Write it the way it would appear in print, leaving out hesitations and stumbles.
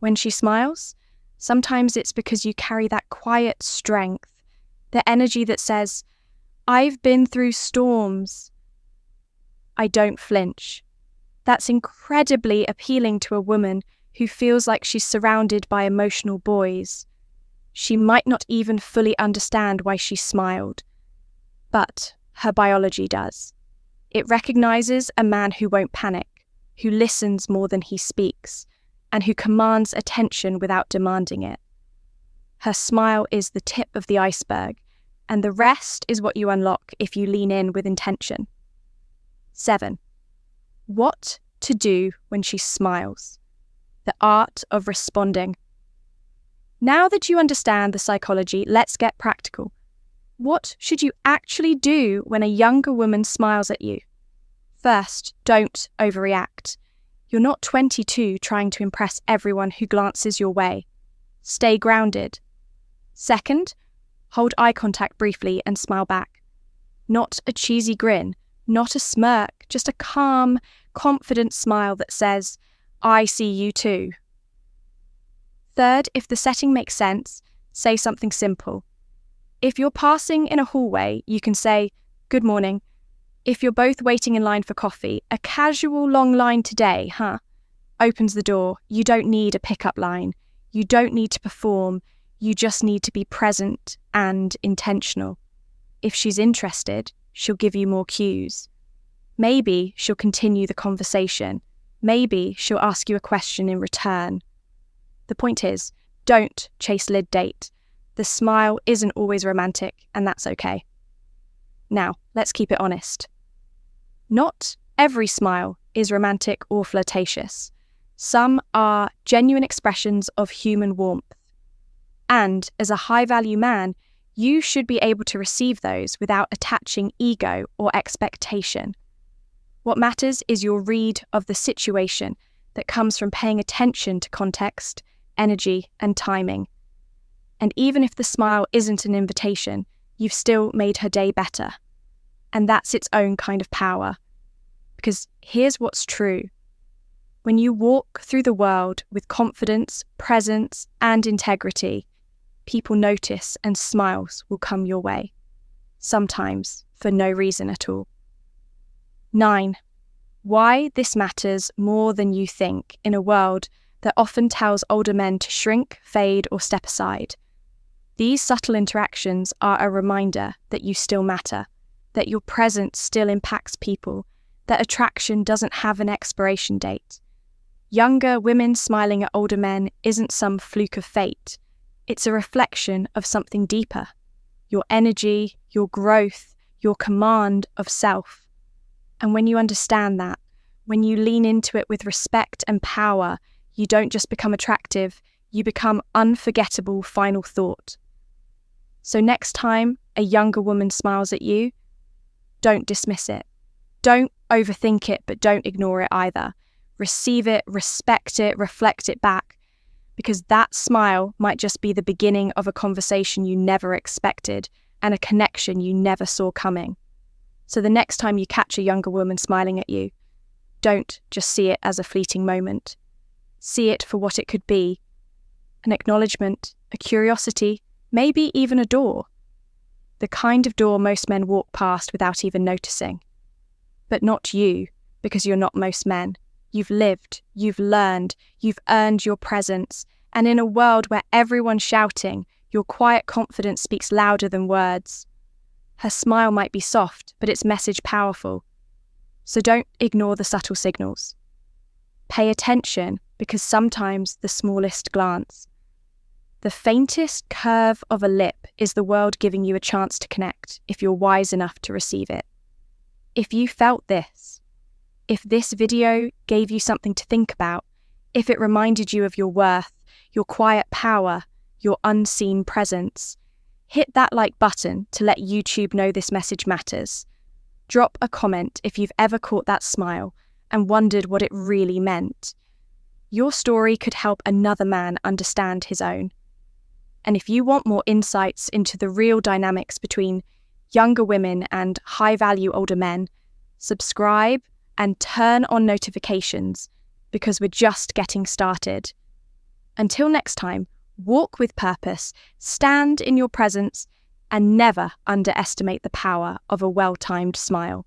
When she smiles, sometimes it's because you carry that quiet strength, the energy that says, "I've been through storms. I don't flinch." That's incredibly appealing to a woman who feels like she's surrounded by emotional boys. She might not even fully understand why she smiled, but her biology does. It recognizes a man who won't panic, who listens more than he speaks, and who commands attention without demanding it. Her smile is the tip of the iceberg, and the rest is what you unlock if you lean in with intention. 7. What to do when she smiles. The art of responding. Now that you understand the psychology, let's get practical. What should you actually do when a younger woman smiles at you? First, don't overreact. You're not 22 trying to impress everyone who glances your way. Stay grounded. Second, hold eye contact briefly and smile back. Not a cheesy grin, not a smirk, just a calm, confident smile that says, "I see you too." Third, if the setting makes sense, say something simple. If you're passing in a hallway, you can say, "Good morning." If you're both waiting in line for coffee, "A casual long line today, huh?" opens the door. You don't need a pickup line. You don't need to perform. You just need to be present and intentional. If she's interested, she'll give you more cues. Maybe she'll continue the conversation. Maybe she'll ask you a question in return. The point is, don't chase lid date. The smile isn't always romantic, and that's okay. Now, let's keep it honest. Not every smile is romantic or flirtatious. Some are genuine expressions of human warmth. And as a high-value man, you should be able to receive those without attaching ego or expectation. What matters is your read of the situation that comes from paying attention to context, energy, and timing. And even if the smile isn't an invitation, you've still made her day better. And that's its own kind of power. Because here's what's true. When you walk through the world with confidence, presence, and integrity, people notice and smiles will come your way. Sometimes for no reason at all. 9. Why this matters more than you think in a world that often tells older men to shrink, fade, or step aside. These subtle interactions are a reminder that you still matter, that your presence still impacts people, that attraction doesn't have an expiration date. Younger women smiling at older men isn't some fluke of fate. It's a reflection of something deeper. Your energy, your growth, your command of self. And when you understand that, when you lean into it with respect and power, you don't just become attractive, you become unforgettable final thought. So next time a younger woman smiles at you, don't dismiss it. Don't overthink it, but don't ignore it either. Receive it, respect it, reflect it back, because that smile might just be the beginning of a conversation you never expected and a connection you never saw coming. So the next time you catch a younger woman smiling at you, don't just see it as a fleeting moment. See it for what it could be. An acknowledgement, a curiosity, maybe even a door. The kind of door most men walk past without even noticing. But not you, because you're not most men. You've lived, you've learned, you've earned your presence, and in a world where everyone's shouting, your quiet confidence speaks louder than words. Her smile might be soft, but its message powerful. So don't ignore the subtle signals. Pay attention, because sometimes the smallest glance, the faintest curve of a lip is the world giving you a chance to connect if you're wise enough to receive it. If you felt this, if this video gave you something to think about, if it reminded you of your worth, your quiet power, your unseen presence, hit that like button to let YouTube know this message matters. Drop a comment if you've ever caught that smile and wondered what it really meant. Your story could help another man understand his own. And if you want more insights into the real dynamics between younger women and high-value older men, subscribe and turn on notifications, because we're just getting started. Until next time, walk with purpose, stand in your presence, and never underestimate the power of a well-timed smile.